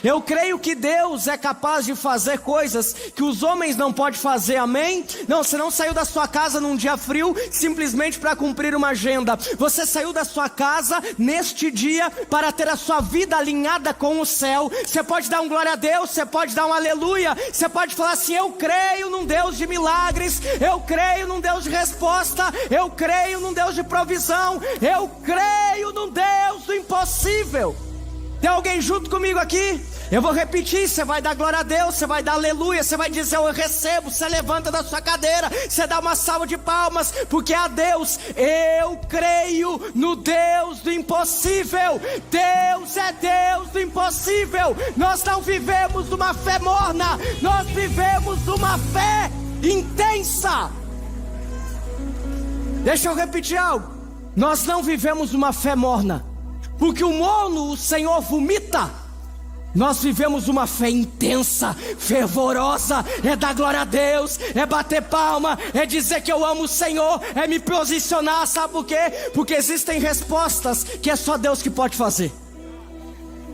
Eu creio que Deus é capaz de fazer coisas que os homens não podem fazer, amém? Não, você não saiu da sua casa num dia frio simplesmente para cumprir uma agenda. Você saiu da sua casa neste dia para ter a sua vida alinhada com o céu. Você pode dar um glória a Deus, você pode dar um aleluia, você pode falar assim: eu creio num Deus de milagres, eu creio num Deus de resposta, eu creio num Deus de provisão, eu creio num Deus do impossível. Tem alguém junto comigo aqui? Eu vou repetir, você vai dar glória a Deus, você vai dar aleluia, você vai dizer eu recebo, você levanta da sua cadeira, você dá uma salva de palmas, porque a Deus, eu creio no Deus do impossível. Deus é Deus do impossível. Nós não vivemos uma fé morna, nós vivemos uma fé intensa. Deixa eu repetir algo, nós não vivemos uma fé morna, porque o morno o Senhor vomita. Nós vivemos uma fé intensa, fervorosa, é dar glória a Deus, é bater palma, é dizer que eu amo o Senhor, é me posicionar, sabe por quê? Porque existem respostas que é só Deus que pode fazer.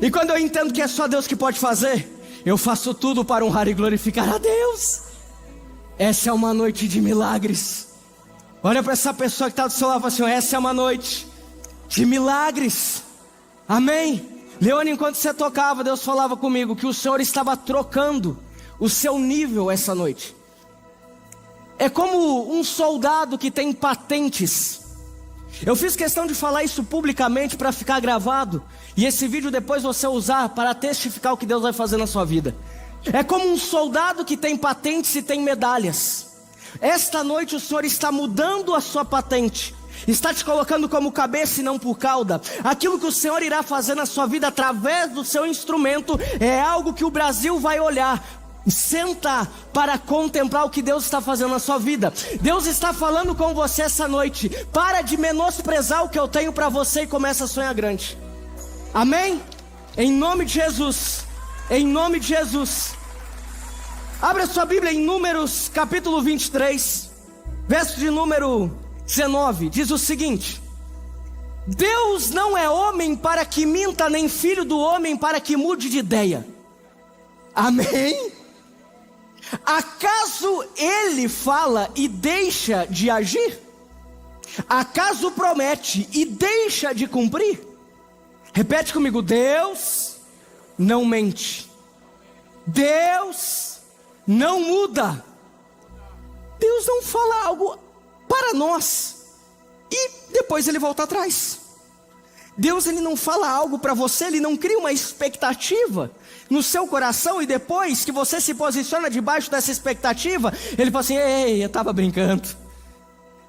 E quando eu entendo que é só Deus que pode fazer, eu faço tudo para honrar e glorificar a Deus. Essa é uma noite de milagres. Olha para essa pessoa que está do seu lado e fala assim: essa é uma noite de milagres, amém? Leone, enquanto você tocava, Deus falava comigo que o Senhor estava trocando o seu nível essa noite. É como um soldado que tem patentes. Eu fiz questão de falar isso publicamente para ficar gravado, e esse vídeo depois você usar para testificar o que Deus vai fazer na sua vida. É como um soldado que tem patentes e tem medalhas. Esta noite o Senhor está mudando a sua patente, está te colocando como cabeça e não por cauda. Aquilo que o Senhor irá fazer na sua vida através do seu instrumento é algo que o Brasil vai olhar, sentar para contemplar o que Deus está fazendo na sua vida. Deus está falando com você essa noite: para de menosprezar o que eu tenho para você e começa a sonhar grande, amém? Em nome de Jesus, em nome de Jesus. Abra sua Bíblia em Números capítulo 23, verso de número 19, diz o seguinte: Deus não é homem para que minta, nem filho do homem para que mude de ideia, amém? Acaso ele fala e deixa de agir? Acaso promete e deixa de cumprir? Repete comigo: Deus não mente, Deus não muda, Deus não fala algo para nós e depois ele volta atrás. Deus, ele não fala algo para você, ele não cria uma expectativa no seu coração e depois que você se posiciona debaixo dessa expectativa, ele fala assim: ei, eu estava brincando,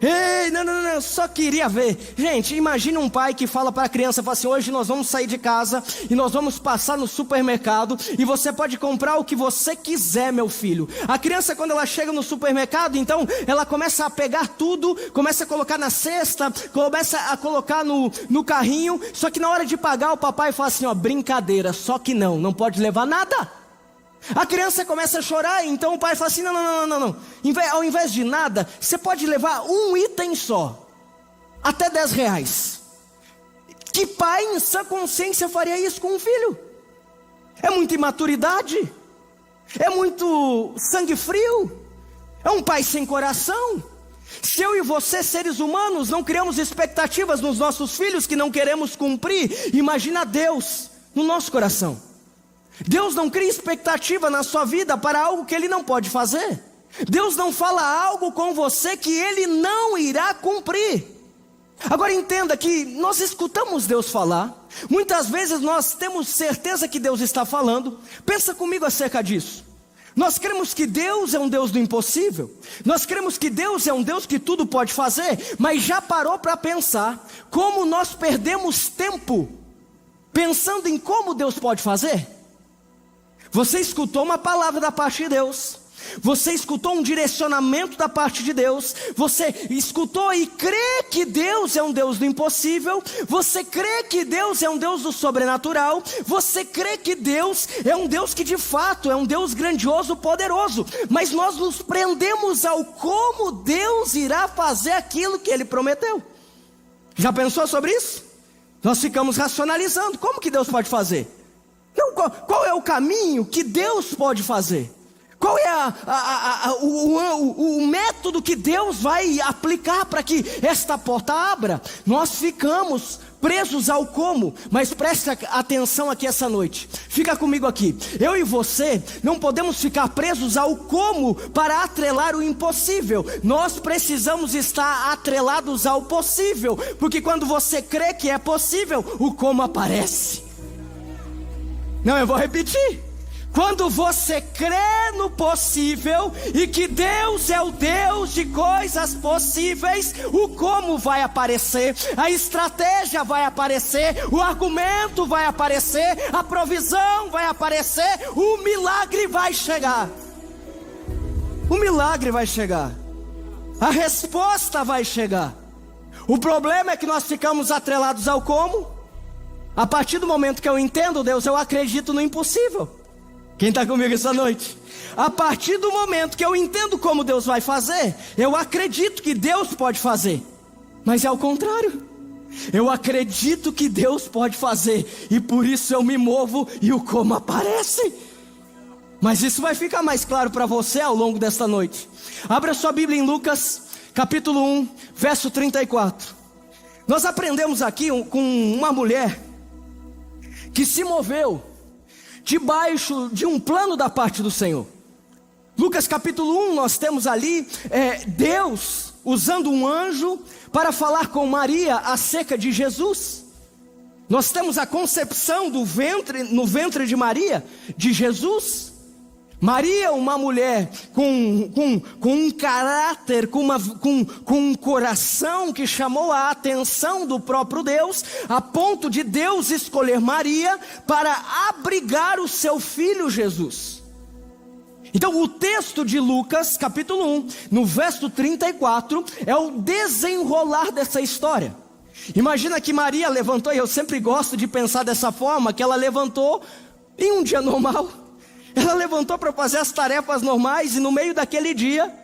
ei, não, eu só queria ver. Gente, imagine um pai que fala para a criança, fala assim: hoje nós vamos sair de casa e nós vamos passar no supermercado e você pode comprar o que você quiser, meu filho. A criança, quando ela chega no supermercado, então ela começa a pegar tudo, começa a colocar na cesta, começa a colocar no carrinho, só que na hora de pagar o papai fala assim: ó, brincadeira, só que não pode levar nada. A criança começa a chorar, então o pai fala assim: não. Ao invés de nada, você pode levar um item só, até R$10. Que pai em sã consciência faria isso com um filho? É muita imaturidade, é muito sangue frio, é um pai sem coração. Se eu e você, seres humanos, não criamos expectativas nos nossos filhos que não queremos cumprir, imagina Deus no nosso coração. Deus não cria expectativa na sua vida para algo que Ele não pode fazer. Deus não fala algo com você que Ele não irá cumprir. Agora entenda que nós escutamos Deus falar, muitas vezes nós temos certeza que Deus está falando. Pensa comigo acerca disso. Nós cremos que Deus é um Deus do impossível, nós cremos que Deus é um Deus que tudo pode fazer, mas já parou para pensar como nós perdemos tempo pensando em como Deus pode fazer? Você escutou uma palavra da parte de Deus, você escutou um direcionamento da parte de Deus, você escutou e crê que Deus é um Deus do impossível, você crê que Deus é um Deus do sobrenatural, você crê que Deus é um Deus que de fato é um Deus grandioso, poderoso, mas nós nos prendemos ao como Deus irá fazer aquilo que Ele prometeu. Já pensou sobre isso? Nós ficamos racionalizando: como que Deus pode fazer? Não qual é o caminho que Deus pode fazer? Qual é o método que Deus vai aplicar para que esta porta abra? Nós ficamos presos ao como, mas preste atenção aqui essa noite. Fica comigo aqui. Eu e você não podemos ficar presos ao como para atrelar o impossível. Nós precisamos estar atrelados ao possível, porque quando você crê que é possível, o como aparece. Não, eu vou repetir. Quando você crê no possível e que Deus é o Deus de coisas possíveis, o como vai aparecer, a estratégia vai aparecer, o argumento vai aparecer, a provisão vai aparecer, o milagre vai chegar. O milagre vai chegar. A resposta vai chegar. O problema é que nós ficamos atrelados ao como. A partir do momento que eu entendo Deus, eu acredito no impossível. Quem está comigo essa noite? A partir do momento que eu entendo como Deus vai fazer, eu acredito que Deus pode fazer. Mas é o contrário. Eu acredito que Deus pode fazer, e por isso eu me movo e o como aparece. Mas isso vai ficar mais claro para você ao longo desta noite. Abra sua Bíblia em Lucas, capítulo 1, verso 34. Nós aprendemos aqui com uma mulher que se moveu debaixo de um plano da parte do Senhor. Lucas capítulo 1, nós temos ali Deus usando um anjo para falar com Maria acerca de Jesus. Nós temos a concepção no ventre de Maria, de Jesus. Maria, uma mulher com um caráter, com um coração que chamou a atenção do próprio Deus, a ponto de Deus escolher Maria para abrigar o seu filho Jesus. Então o texto de Lucas capítulo 1, no verso 34, é o desenrolar dessa história. Imagina que Maria levantou, e eu sempre gosto de pensar dessa forma, que ela levantou em um dia normal. Ela levantou para fazer as tarefas normais, e no meio daquele dia,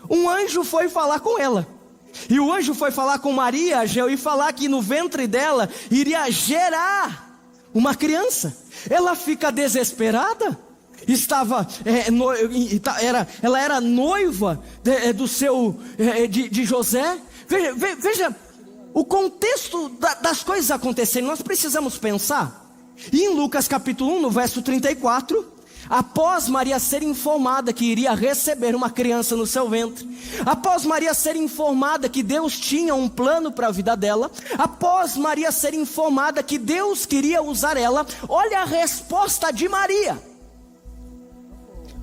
um anjo foi falar com ela. E o anjo foi falar com Maria e falar que no ventre dela iria gerar uma criança. Ela fica desesperada. Ela era noiva de José. Veja o contexto das coisas acontecendo. Nós precisamos pensar. E em Lucas capítulo 1, no verso 34, após Maria ser informada que iria receber uma criança no seu ventre, após Maria ser informada que Deus tinha um plano para a vida dela, após Maria ser informada que Deus queria usar ela, olha a resposta de Maria.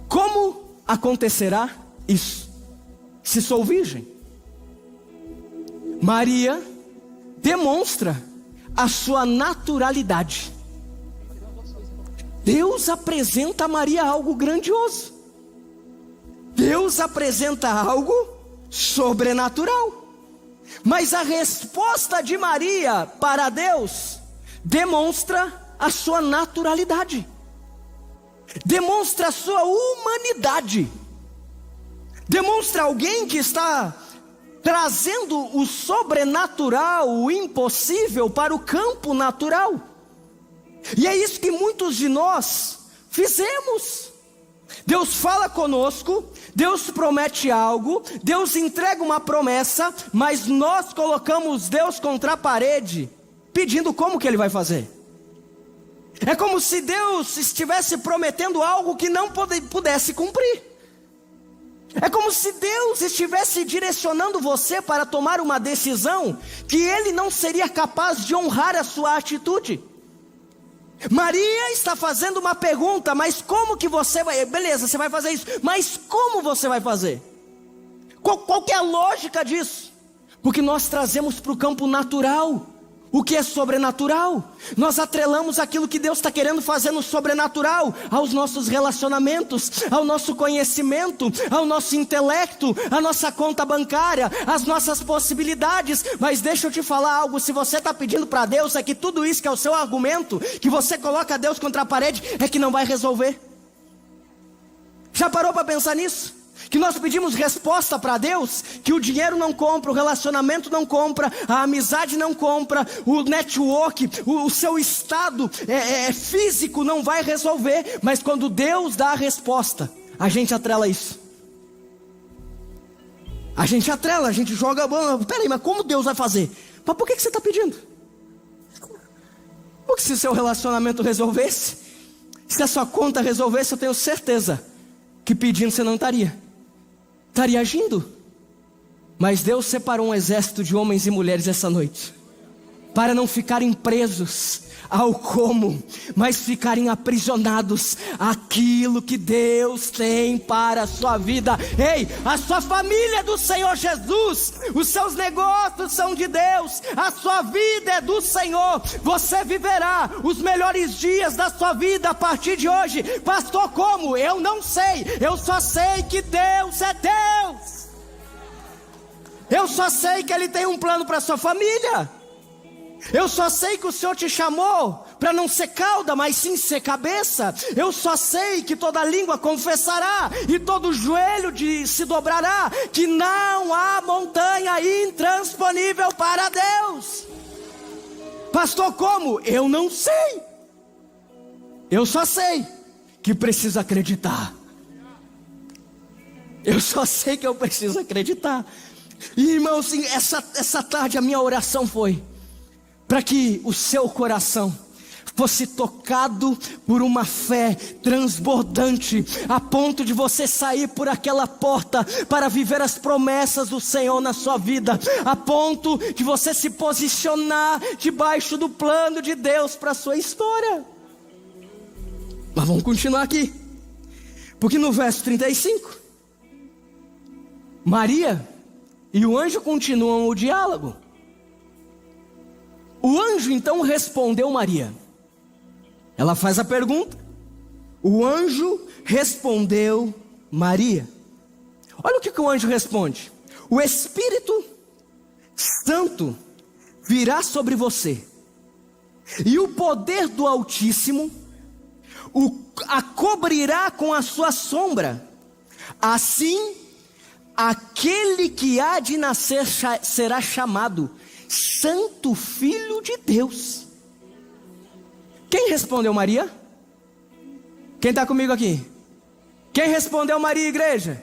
Como acontecerá isso? Se sou virgem. Maria demonstra a sua naturalidade. Deus apresenta a Maria algo grandioso. Deus apresenta algo sobrenatural. Mas a resposta de Maria para Deus demonstra a sua naturalidade. Demonstra a sua humanidade. Demonstra alguém que está trazendo o sobrenatural, o impossível para o campo natural. E é isso que muitos de nós fizemos. Deus fala conosco, Deus promete algo, Deus entrega uma promessa, mas nós colocamos Deus contra a parede, pedindo como que Ele vai fazer. É como se Deus estivesse prometendo algo que não pudesse cumprir. É como se Deus estivesse direcionando você para tomar uma decisão que Ele não seria capaz de honrar a sua atitude. Maria está fazendo uma pergunta, mas como que você vai? Beleza, você vai fazer isso, mas como você vai fazer? Qual que é a lógica disso? Porque nós trazemos para o campo natural o que é sobrenatural. Nós atrelamos aquilo que Deus está querendo fazer no sobrenatural aos nossos relacionamentos, ao nosso conhecimento, ao nosso intelecto, à nossa conta bancária, às nossas possibilidades. Mas deixa eu te falar algo, se você está pedindo para Deus, é que tudo isso que é o seu argumento, que você coloca Deus contra a parede, é que não vai resolver. Já parou para pensar nisso? que nós pedimos resposta para Deus, que o dinheiro não compra, o relacionamento não compra, a amizade não compra, o network, o seu estado físico não vai resolver, mas quando Deus dá a resposta, a gente atrela isso. A gente atrela, a gente joga, peraí, mas como Deus vai fazer? Mas por que você está pedindo? Porque se o seu relacionamento resolvesse, se a sua conta resolvesse, eu tenho certeza que pedindo você não estaria agindo. Mas Deus separou um exército de homens e mulheres essa noite, para não ficarem presos ao como, mas ficarem aprisionados àquilo que Deus tem para a sua vida. Ei, a sua família é do Senhor Jesus, os seus negócios são de Deus, a sua vida é do Senhor. Você viverá os melhores dias da sua vida a partir de hoje. Pastor, como? Eu não sei, eu só sei que Deus é Deus. Eu só sei que Ele tem um plano para a sua família. Eu só sei que o Senhor te chamou para não ser cauda, mas sim ser cabeça. Eu só sei que toda língua confessará e todo joelho se dobrará, que não há montanha intransponível para Deus. Pastor, como? Eu não sei. Eu só sei que preciso acreditar. Eu só sei que eu preciso acreditar. E, irmãos, essa tarde a minha oração foi para que o seu coração fosse tocado por uma fé transbordante, a ponto de você sair por aquela porta para viver as promessas do Senhor na sua vida, a ponto de você se posicionar debaixo do plano de Deus para a sua história. Mas vamos continuar aqui, porque no verso 35, Maria e o anjo continuam o diálogo. O anjo então respondeu Maria. Ela faz a pergunta. O anjo respondeu Maria. Olha o que o anjo responde. O Espírito Santo virá sobre você, e o poder do Altíssimo a cobrirá com a sua sombra. Assim, aquele que há de nascer será chamado Santo Filho de Deus. Quem respondeu Maria? Quem está comigo aqui? Quem respondeu Maria, igreja?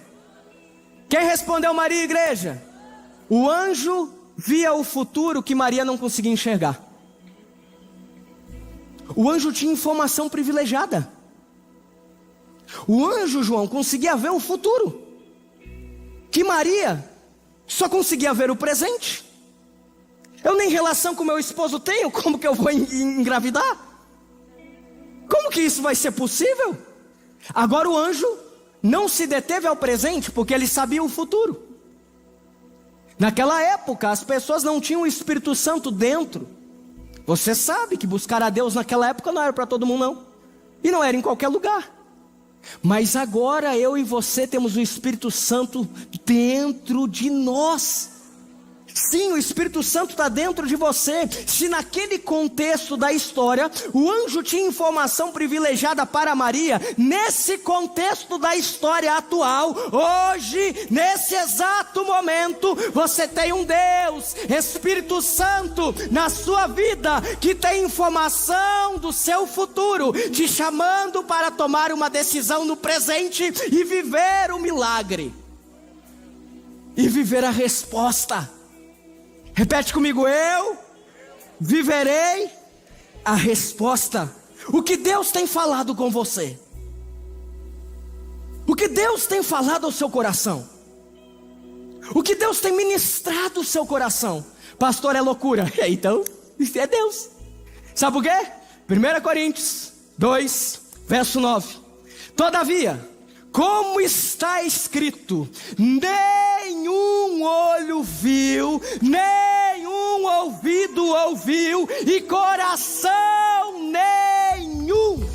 Quem respondeu Maria, igreja? O anjo via o futuro que Maria não conseguia enxergar. O anjo tinha informação privilegiada. O anjo, João, conseguia ver o futuro que Maria só conseguia ver o presente. Eu nem relação com meu esposo tenho, como que eu vou engravidar? Como que isso vai ser possível? Agora o anjo não se deteve ao presente, porque ele sabia o futuro. Naquela época as pessoas não tinham o Espírito Santo dentro. Você sabe que buscar a Deus naquela época não era para todo mundo não, e não era em qualquer lugar. Mas agora eu e você temos o Espírito Santo dentro de nós. Sim, o Espírito Santo está dentro de você. Se naquele contexto da história o anjo tinha informação privilegiada para Maria, nesse contexto da história atual, hoje, nesse exato momento, você tem um Deus, Espírito Santo, na sua vida, que tem informação do seu futuro, te chamando para tomar uma decisão no presente e viver o milagre, e viver a resposta. Repete comigo: eu viverei a resposta. O que Deus tem falado com você? O que Deus tem falado ao seu coração? O que Deus tem ministrado ao seu coração? Pastor, é loucura. Então, isso é Deus. Sabe por quê? 1 Coríntios 2, verso 9. Todavia, como está escrito, nenhum olho viu, nenhum ouvido ouviu, e coração nenhum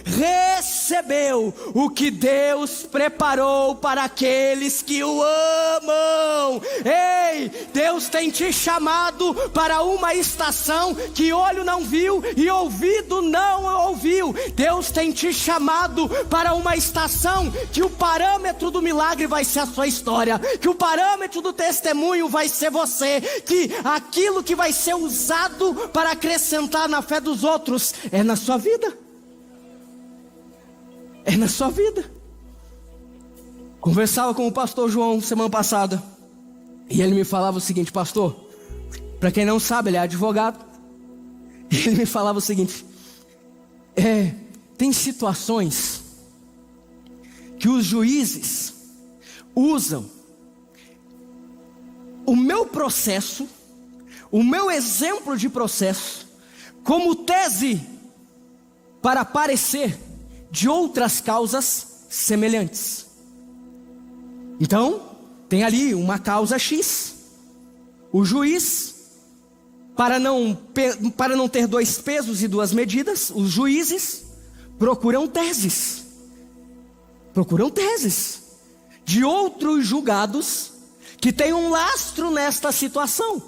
recebeu o que Deus preparou para aqueles que o amam. Ei, Deus tem te chamado para uma estação que olho não viu e ouvido não ouviu. Deus tem te chamado para uma estação que o parâmetro do milagre vai ser a sua história, que o parâmetro do testemunho vai ser você, que aquilo que vai ser usado para acrescentar na fé dos outros é na sua vida. É na sua vida. Conversava com o pastor João semana passada, e ele me falava o seguinte: pastor, para quem não sabe, ele é advogado, e ele me falava o seguinte: tem situações que os juízes usam o meu processo, o meu exemplo de processo, como tese para aparecer de outras causas semelhantes. Então, tem ali uma causa X. O juiz, para não ter dois pesos e duas medidas, os juízes procuram teses de outros julgados que têm um lastro nesta situação,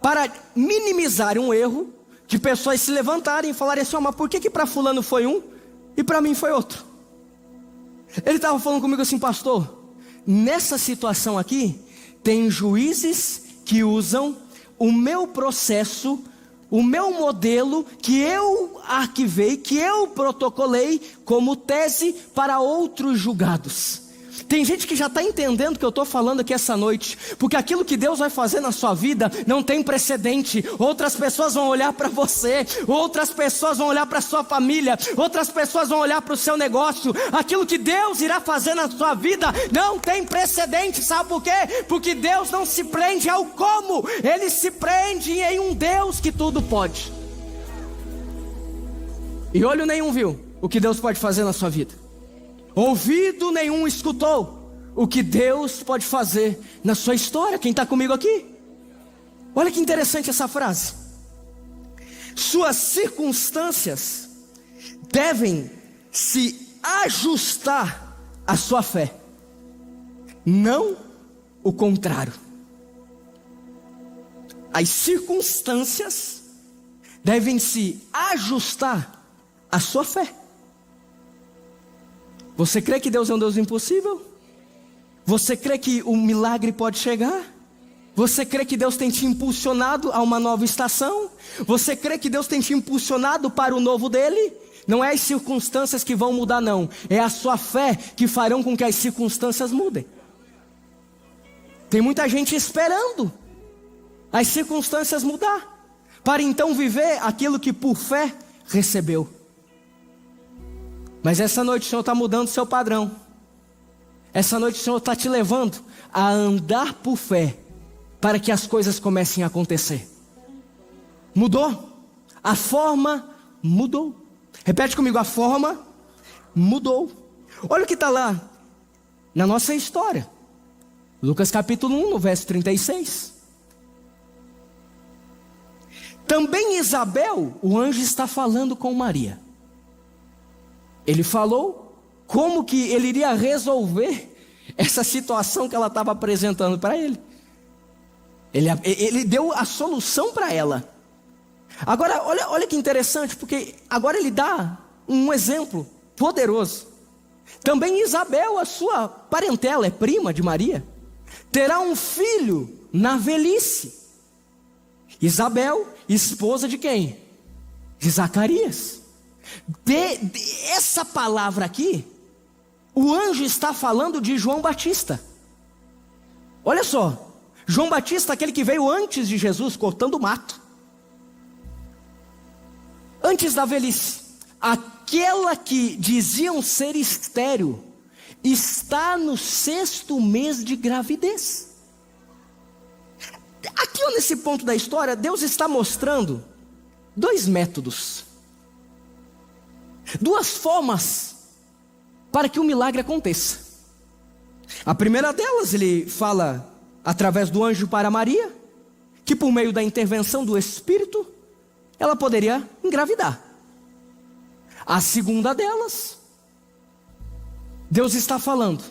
para minimizar um erro, de pessoas se levantarem e falarem assim: mas por que para fulano foi um e para mim foi outro? Ele estava falando comigo assim: pastor, nessa situação aqui, tem juízes que usam o meu processo, o meu modelo, que eu arquivei, que eu protocolei, como tese para outros julgados. Tem gente que já está entendendo o que eu estou falando aqui essa noite, porque aquilo que Deus vai fazer na sua vida não tem precedente. Outras pessoas vão olhar para você, outras pessoas vão olhar para a sua família, outras pessoas vão olhar para o seu negócio. Aquilo que Deus irá fazer na sua vida não tem precedente. Sabe por quê? Porque Deus não se prende ao como, Ele se prende em um Deus que tudo pode. E olho nenhum viu o que Deus pode fazer na sua vida. Ouvido nenhum escutou o que Deus pode fazer na sua história. Quem está comigo aqui? Olha que interessante essa frase. Suas circunstâncias devem se ajustar à sua fé, não o contrário. As circunstâncias devem se ajustar à sua fé. Você crê que Deus é um Deus impossível? Você crê que o milagre pode chegar? Você crê que Deus tem te impulsionado a uma nova estação? Você crê que Deus tem te impulsionado para o novo dele? Não é as circunstâncias que vão mudar, não. É a sua fé que farão com que as circunstâncias mudem. Tem muita gente esperando as circunstâncias mudar, para então viver aquilo que por fé recebeu. Mas essa noite o Senhor está mudando o seu padrão. Essa noite o Senhor está te levando a andar por fé, para que as coisas comecem a acontecer. Mudou? A forma mudou. Repete comigo: a forma mudou. Olha o que está lá na nossa história. Lucas capítulo 1, no verso 36. Também Isabel, o anjo está falando com Maria. Ele falou como que ele iria resolver essa situação que ela estava apresentando para ele. Ele deu a solução para ela. Agora, olha que interessante, porque agora ele dá um exemplo poderoso. Também Isabel, a sua parentela, é prima de Maria, terá um filho na velhice. Isabel, esposa de quem? De Zacarias. Essa palavra aqui, o anjo está falando de João Batista. Olha só, João Batista, aquele que veio antes de Jesus, cortando o mato, antes da velhice. Aquela que diziam ser estéril está no 6º mês de gravidez. Aqui nesse ponto da história, Deus está mostrando dois métodos, duas formas para que o milagre aconteça. A primeira delas, ele fala através do anjo para Maria, que por meio da intervenção do Espírito, ela poderia engravidar. A segunda delas, Deus está falando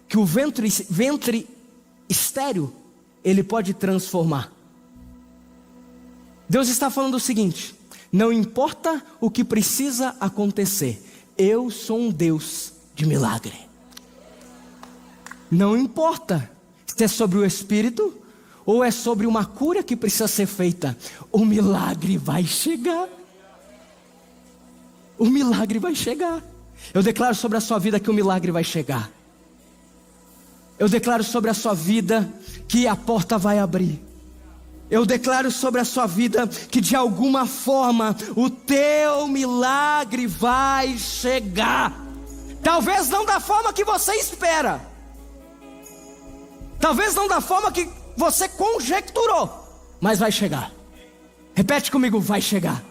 que o ventre estéril, Ele pode transformar. Deus está falando o seguinte: não importa o que precisa acontecer, eu sou um Deus de milagre. Não importa se é sobre o espírito ou é sobre uma cura que precisa ser feita, o milagre vai chegar. O milagre vai chegar. Eu declaro sobre a sua vida que o milagre vai chegar. Eu declaro sobre a sua vida que a porta vai abrir. Eu declaro sobre a sua vida que de alguma forma o teu milagre vai chegar. Talvez não da forma que você espera. Talvez não da forma que você conjecturou, mas vai chegar. Repete comigo, vai chegar.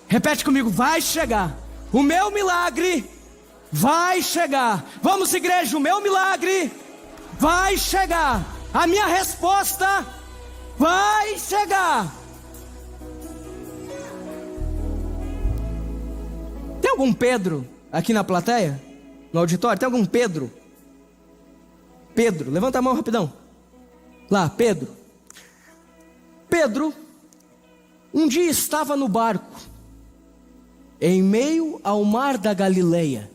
Repete comigo, vai chegar. O meu milagre vai chegar. Vamos, igreja, o meu milagre vai chegar. A minha resposta vai chegar. Tem algum Pedro aqui na plateia? No auditório? Tem algum Pedro? Pedro, levanta a mão rapidão. Lá, Pedro. Pedro, um dia estava no barco, em meio ao mar da Galileia.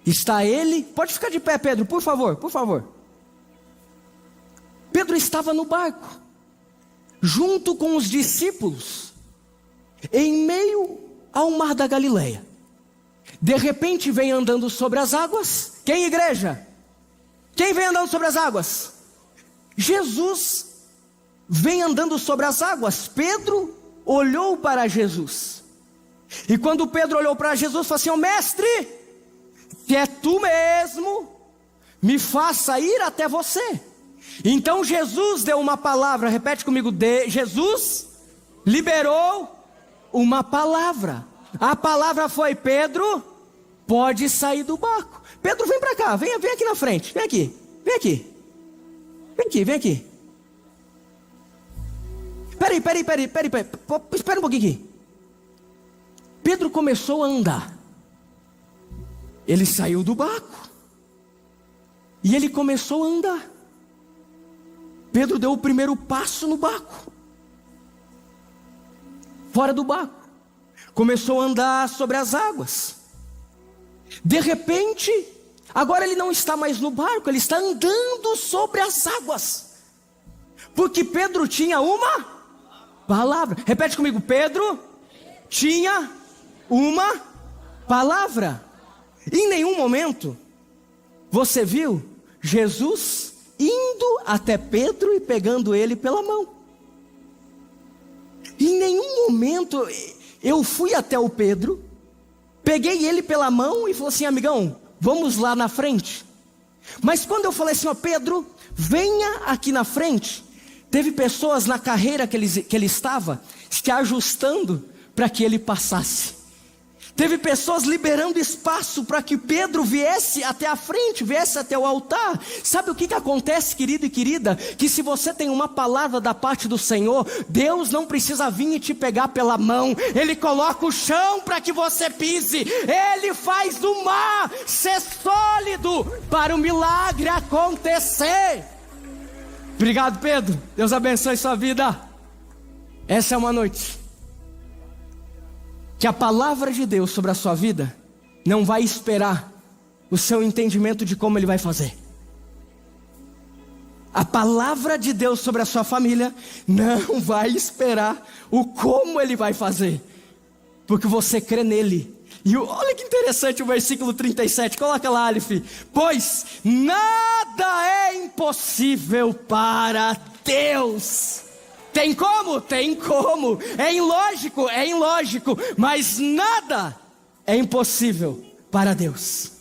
Está ele, pode ficar de pé, Pedro, por favor, por favor. Pedro estava no barco, junto com os discípulos, em meio ao mar da Galileia. De repente vem andando sobre as águas. Quem, igreja? Quem vem andando sobre as águas? Jesus vem andando sobre as águas. Pedro olhou para Jesus. E quando Pedro olhou para Jesus, falou assim: "Ó mestre, se é tu mesmo, me faça ir até você." Então Jesus deu uma palavra. Repete comigo, Jesus liberou uma palavra. A palavra foi: Pedro, pode sair do barco. Pedro, vem para cá, vem aqui na frente. Vem aqui, vem aqui. Vem aqui, vem aqui. Peraí, espera um pouquinho aqui. Pedro começou a andar. Ele saiu do barco e ele começou a andar. Pedro deu o primeiro passo no barco, fora do barco. Começou a andar sobre as águas. De repente, agora ele não está mais no barco, ele está andando sobre as águas. Porque Pedro tinha uma palavra. Repete comigo, Pedro tinha uma palavra. Em nenhum momento você viu Jesus indo até Pedro e pegando ele pela mão. Em nenhum momento eu fui até o Pedro, peguei ele pela mão e falei assim: amigão, vamos lá na frente. Mas quando eu falei assim: ó Pedro, venha aqui na frente, teve pessoas na carreira que ele estava se ajustando para que ele passasse. Teve pessoas liberando espaço para que Pedro viesse até a frente, viesse até o altar. Sabe o que acontece, querido e querida? Que se você tem uma palavra da parte do Senhor, Deus não precisa vir e te pegar pela mão. Ele coloca o chão para que você pise. Ele faz o mar ser sólido para o milagre acontecer. Obrigado, Pedro. Deus abençoe sua vida. Essa é uma noite que a palavra de Deus sobre a sua vida não vai esperar o seu entendimento de como Ele vai fazer. A palavra de Deus sobre a sua família não vai esperar o como Ele vai fazer, porque você crê nele. E olha que interessante o versículo 37, coloca lá, Aleph. Pois nada é impossível para Deus. Tem como? Tem como. É ilógico, mas nada é impossível para Deus.